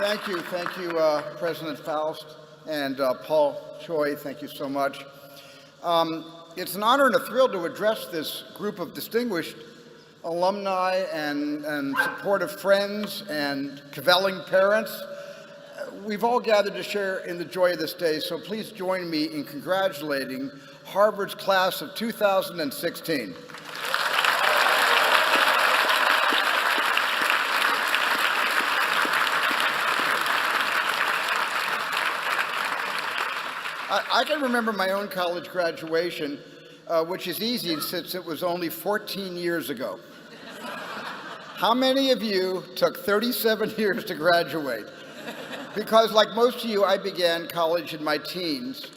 Thank you, President Faust and Paul Choi. Thank you so much. It's an honor and a thrill to address this group of distinguished alumni and supportive friends and cavelling parents. We've all gathered to share in the joy of this day, so please join me in congratulating Harvard's class of 2016. I can remember my own college graduation, which is easy since it was only 14 years ago. How many of you took 37 years to graduate? Because like most of you, I began college in my teens,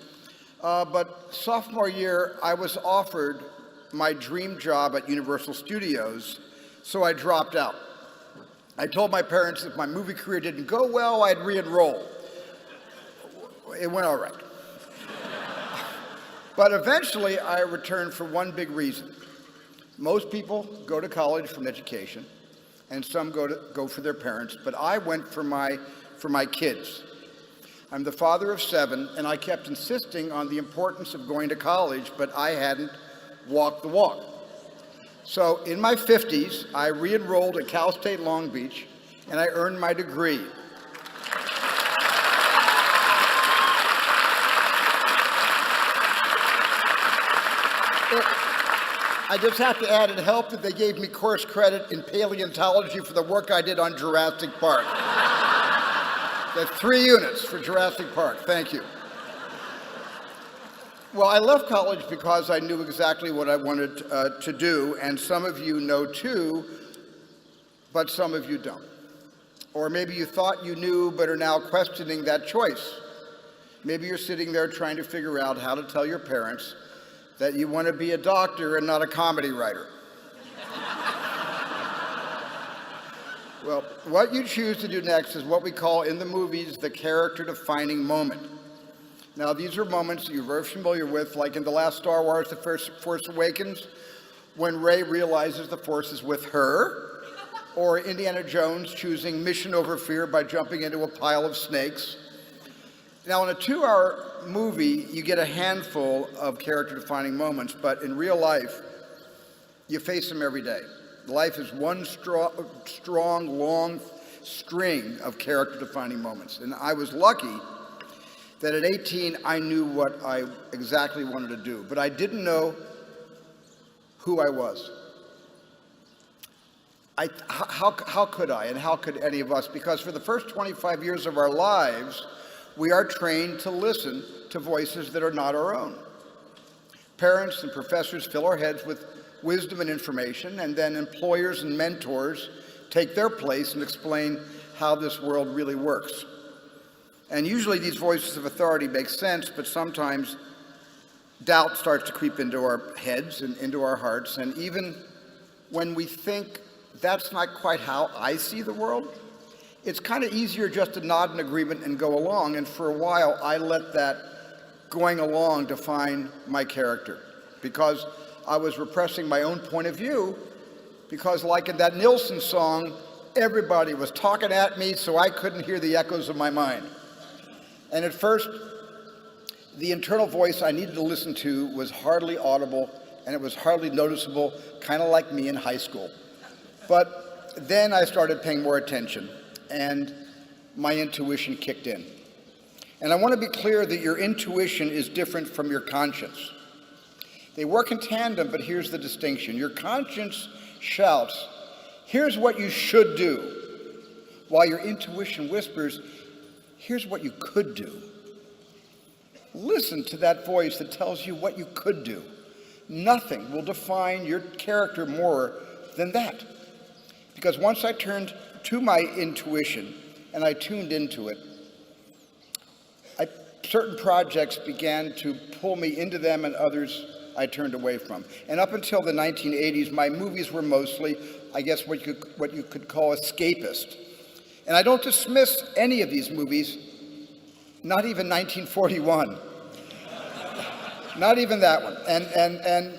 but sophomore year, I was offered my dream job at Universal Studios, so I dropped out. I told my parents if my movie career didn't go well, I'd re-enroll. It went all right. But eventually, I returned for one big reason. Most people go to college for an education, and some go for their parents, but I went for my kids. I'm the father of 7, and I kept insisting on the importance of going to college, but I hadn't walked the walk. So in my 50s, I re-enrolled at Cal State Long Beach, and I earned my degree. I just have to add, it helped that they gave me course credit in paleontology for the work I did on Jurassic Park. That's 3 units for Jurassic Park. Thank you. Well, I left college because I knew exactly what I wanted to do, and some of you know too, but some of you don't. Or maybe you thought you knew but are now questioning that choice. Maybe you're sitting there trying to figure out how to tell your parents that you want to be a doctor and not a comedy writer. Well, what you choose to do next is what we call in the movies the character-defining moment. Now, these are moments that you're very familiar with, like in the last Star Wars, The Force Awakens, when Rey realizes the Force is with her, or Indiana Jones choosing mission over fear by jumping into a pile of snakes. Now, in a 2-hour movie, you get a handful of character-defining moments, but in real life, you face them every day. Life is one strong, long string of character-defining moments. And I was lucky that at 18, I knew what I exactly wanted to do, but I didn't know who I was. How could I, and how could any of us? Because for the first 25 years of our lives, we are trained to listen to voices that are not our own. Parents and professors fill our heads with wisdom and information, and then employers and mentors take their place and explain how this world really works. And usually these voices of authority make sense, but sometimes doubt starts to creep into our heads and into our hearts, and even when we think that's not quite how I see the world, it's kind of easier just to nod in agreement and go along, and for a while I let that going along define my character, because I was repressing my own point of view, because like in that Nilsson song, everybody was talking at me so I couldn't hear the echoes of my mind. And at first, the internal voice I needed to listen to was hardly audible, and it was hardly noticeable, kind of like me in high school. But then I started paying more attention, and my intuition kicked in. And I want to be clear that your intuition is different from your conscience. They work in tandem, but here's the distinction. Your conscience shouts, here's what you should do, while your intuition whispers, here's what you could do. Listen to that voice that tells you what you could do. Nothing will define your character more than that. Because once I turned to my intuition and I tuned into it, certain projects began to pull me into them, and others I turned away from. And up until the 1980s, my movies were mostly, I guess, what you could call escapist. And I don't dismiss any of these movies, not even 1941. Not even that one. And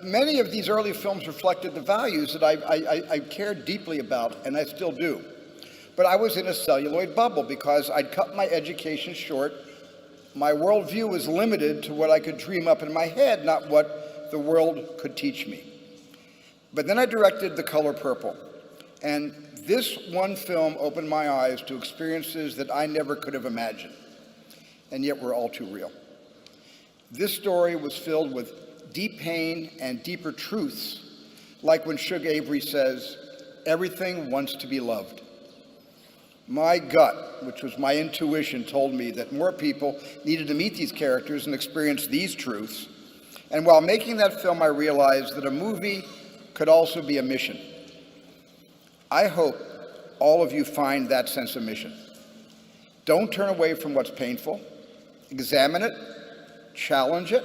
many of these early films reflected the values that I cared deeply about, and I still do. But I was in a celluloid bubble because I'd cut my education short. My worldview was limited to what I could dream up in my head, not what the world could teach me. But then I directed The Color Purple, and this one film opened my eyes to experiences that I never could have imagined, and yet were all too real. This story was filled with deep pain and deeper truths, like when Shug Avery says, "Everything wants to be loved." My gut, which was my intuition, told me that more people needed to meet these characters and experience these truths. And while making that film, I realized that a movie could also be a mission. I hope all of you find that sense of mission. Don't turn away from what's painful. Examine it, challenge it.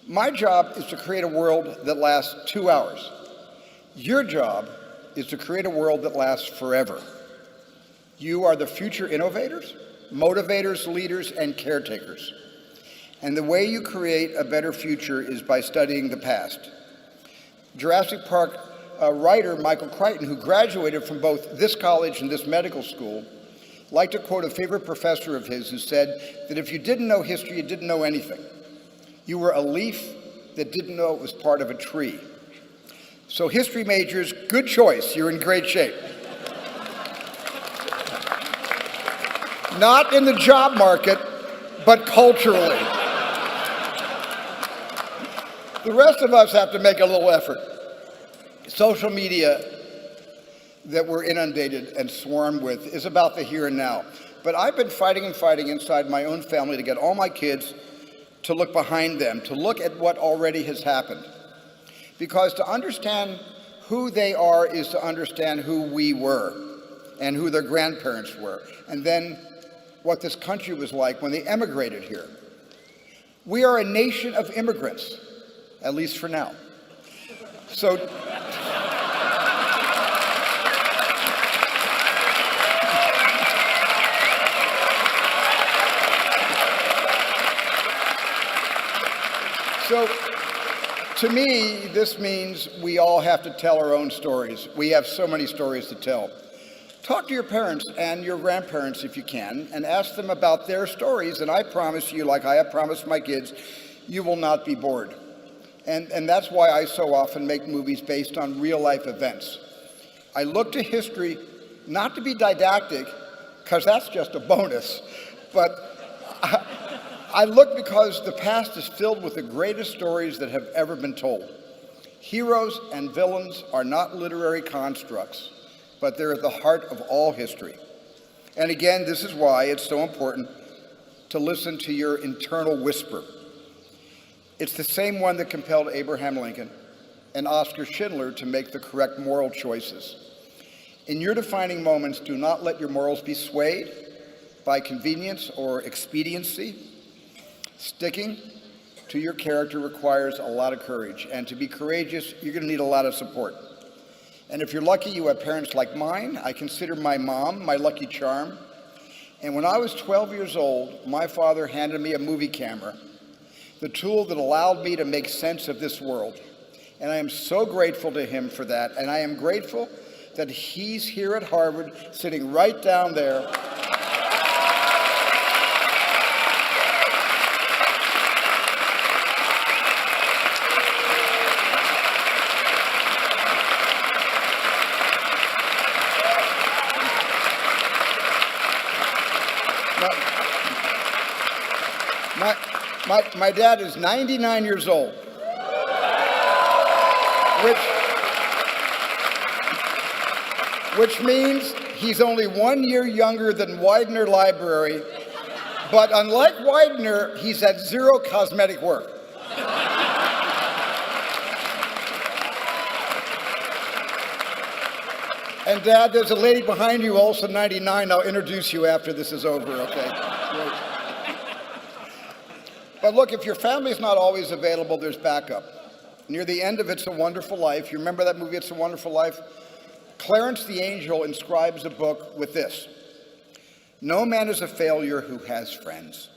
My job is to create a world that lasts 2 hours. Your job is to create a world that lasts forever. You are the future innovators, motivators, leaders, and caretakers. And the way you create a better future is by studying the past. Jurassic Park writer Michael Crichton, who graduated from both this college and this medical school, liked to quote a favorite professor of his who said that if you didn't know history, you didn't know anything. You were a leaf that didn't know it was part of a tree. So history majors, good choice. You're in great shape. Not in the job market, but culturally. The rest of us have to make a little effort. Social media that we're inundated and swarmed with is about the here and now. But I've been fighting and fighting inside my own family to get all my kids to look behind them, to look at what already has happened. Because to understand who they are is to understand who we were and who their grandparents were, and then what this country was like when they emigrated here. We are a nation of immigrants, at least for now. So to me, this means we all have to tell our own stories. We have so many stories to tell. Talk to your parents and your grandparents if you can, and ask them about their stories, and I promise you, like I have promised my kids, you will not be bored. And that's why I so often make movies based on real-life events. I look to history not to be didactic, because that's just a bonus, but I look because the past is filled with the greatest stories that have ever been told. Heroes and villains are not literary constructs, but they're at the heart of all history. And again, this is why it's so important to listen to your internal whisper. It's the same one that compelled Abraham Lincoln and Oskar Schindler to make the correct moral choices. In your defining moments, do not let your morals be swayed by convenience or expediency. Sticking to your character requires a lot of courage, and to be courageous, you're going to need a lot of support. And if you're lucky you have parents like mine, I consider my mom my lucky charm. And when I was 12 years old, my father handed me a movie camera, the tool that allowed me to make sense of this world. And I am so grateful to him for that. And I am grateful that he's here at Harvard, sitting right down there. My dad is 99 years old, which means he's only 1 year younger than Widener Library, but unlike Widener, he's had zero cosmetic work. And Dad, there's a lady behind you, also 99. I'll introduce you after this is over, okay? Great. But look, if your family's not always available, there's backup. Near the end of It's a Wonderful Life, you remember that movie, It's a Wonderful Life? Clarence the Angel inscribes the book with this: "No man is a failure who has friends."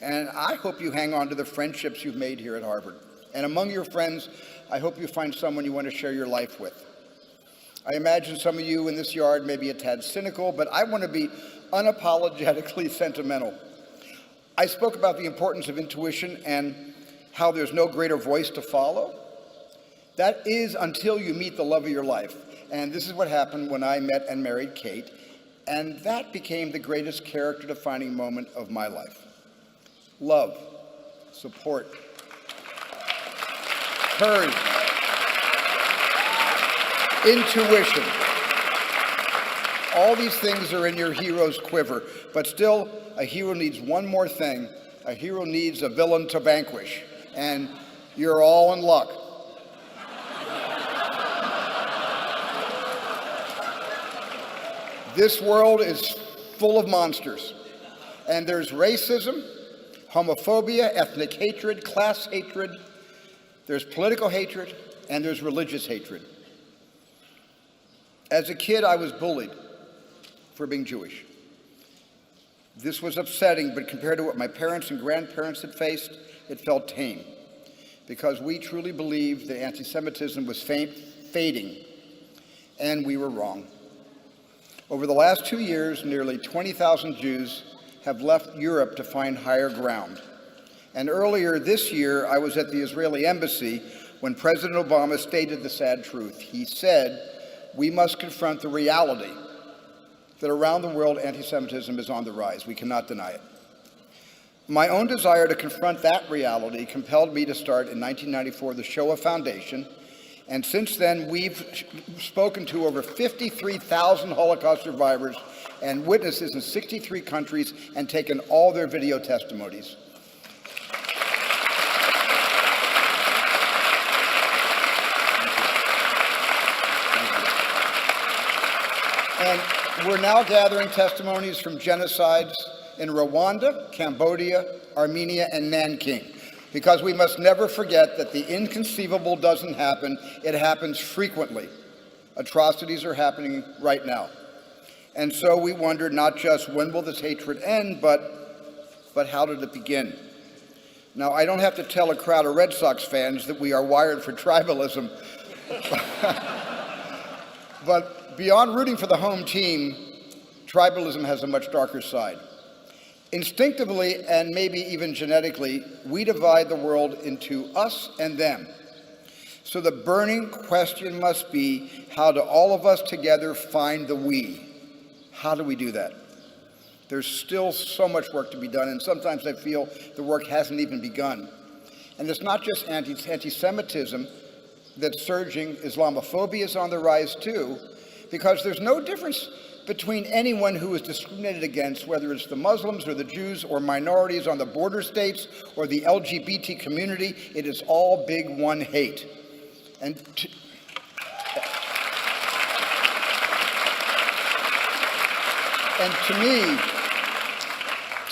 And I hope you hang on to the friendships you've made here at Harvard. And among your friends, I hope you find someone you want to share your life with. I imagine some of you in this yard may be a tad cynical, but I want to be unapologetically sentimental. I spoke about the importance of intuition and how there's no greater voice to follow. That is until you meet the love of your life. And this is what happened when I met and married Kate, and that became the greatest character-defining moment of my life. Love, support, courage, intuition. All these things are in your hero's quiver, but still, a hero needs one more thing. A hero needs a villain to vanquish, and you're all in luck. This world is full of monsters, and there's racism, homophobia, ethnic hatred, class hatred, there's political hatred, and there's religious hatred. As a kid, I was bullied for being Jewish. This was upsetting, but compared to what my parents and grandparents had faced, it felt tame, because we truly believed that anti-Semitism was fading, and we were wrong. Over the last 2 years, nearly 20,000 Jews have left Europe to find higher ground. And earlier this year, I was at the Israeli embassy when President Obama stated the sad truth. He said, we must confront the reality that around the world anti-Semitism is on the rise. We cannot deny it. My own desire to confront that reality compelled me to start in 1994 the Shoah Foundation, and since then we've spoken to over 53,000 Holocaust survivors and witnesses in 63 countries and taken all their video testimonies. And we're now gathering testimonies from genocides in Rwanda, Cambodia, Armenia, and Nanking, because we must never forget that the inconceivable doesn't happen, it happens frequently. Atrocities are happening right now. And so we wonder not just when will this hatred end, but how did it begin? Now, I don't have to tell a crowd of Red Sox fans that we are wired for tribalism, but beyond rooting for the home team, tribalism has a much darker side. Instinctively, and maybe even genetically, we divide the world into us and them. So the burning question must be, how do all of us together find the we? How do we do that? There's still so much work to be done, and sometimes I feel the work hasn't even begun. And it's not just anti-Semitism that's surging, Islamophobia is on the rise too, because there's no difference between anyone who is discriminated against, whether it's the Muslims or the Jews or minorities on the border states or the LGBT community. It is all big one hate. And to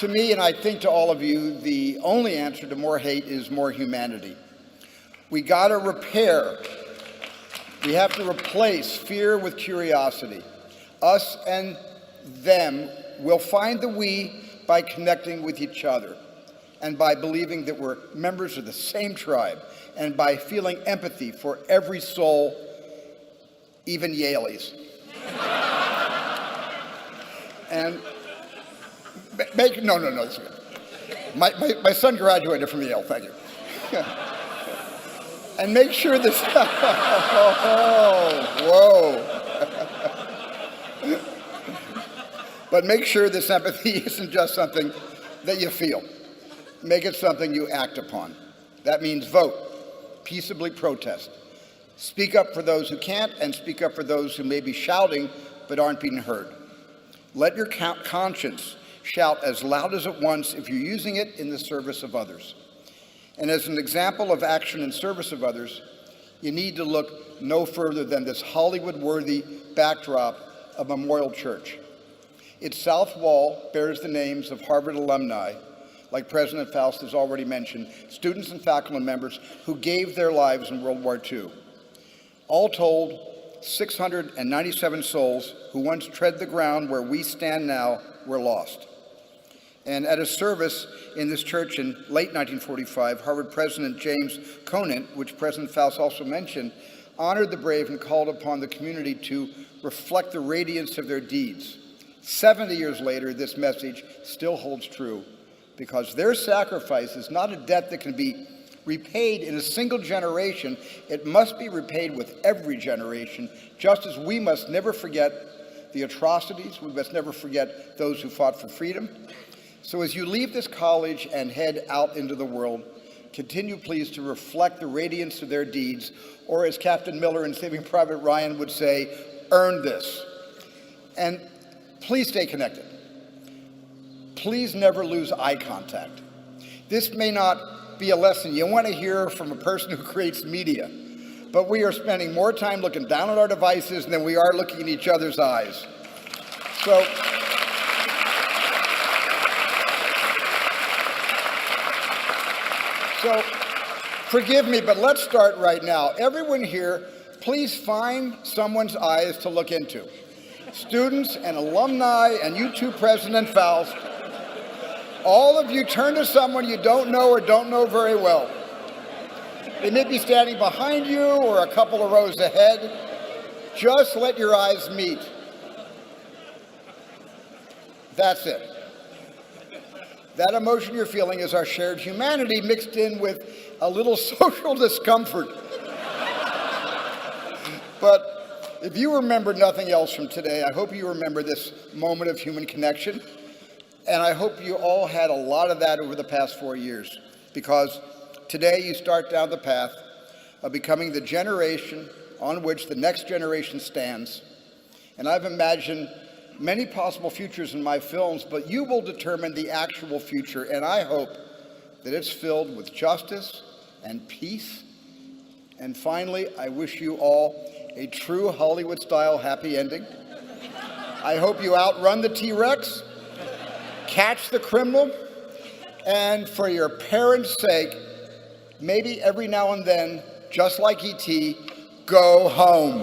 me, and I think to all of you, the only answer to more hate is more humanity. We gotta repair. We have to replace fear with curiosity. Us and them will find the we by connecting with each other and by believing that we're members of the same tribe and by feeling empathy for every soul, even Yaleys. And no, it's good. My son graduated from Yale, thank you. And make sure this, whoa. But make sure this empathy isn't just something that you feel. Make it something you act upon. That means vote, peaceably protest. Speak up for those who can't, and speak up for those who may be shouting but aren't being heard. Let your conscience shout as loud as it wants if you're using it in the service of others. And as an example of action in service of others, you need to look no further than this Hollywood-worthy backdrop of Memorial Church. Its south wall bears the names of Harvard alumni, like President Faust has already mentioned, students and faculty members who gave their lives in World War II. All told, 697 souls who once tread the ground where we stand now were lost. And at a service in this church in late 1945, Harvard President James Conant, which President Faust also mentioned, honored the brave and called upon the community to reflect the radiance of their deeds. 70 years later, this message still holds true because their sacrifice is not a debt that can be repaid in a single generation. It must be repaid with every generation, just as we must never forget the atrocities. We must never forget those who fought for freedom. So as you leave this college and head out into the world, continue please to reflect the radiance of their deeds, or as Captain Miller in Saving Private Ryan would say, earn this. And please stay connected. Please never lose eye contact. This may not be a lesson you want to hear from a person who creates media, but we are spending more time looking down at our devices than we are looking in each other's eyes. So forgive me, but let's start right now. Everyone here, please find someone's eyes to look into. Students and alumni, and you too, President Faust, all of you turn to someone you don't know or don't know very well. They may be standing behind you or a couple of rows ahead. Just let your eyes meet. That's it. That emotion you're feeling is our shared humanity mixed in with a little social discomfort. But if you remember nothing else from today, I hope you remember this moment of human connection. And I hope you all had a lot of that over the past 4 years, because today you start down the path of becoming the generation on which the next generation stands. And I've imagined many possible futures in my films, but you will determine the actual future. And I hope that it's filled with justice and peace. And finally, I wish you all a true Hollywood-style happy ending. I hope you outrun the T-Rex, catch the criminal, and for your parents' sake, maybe every now and then, just like E.T., go home.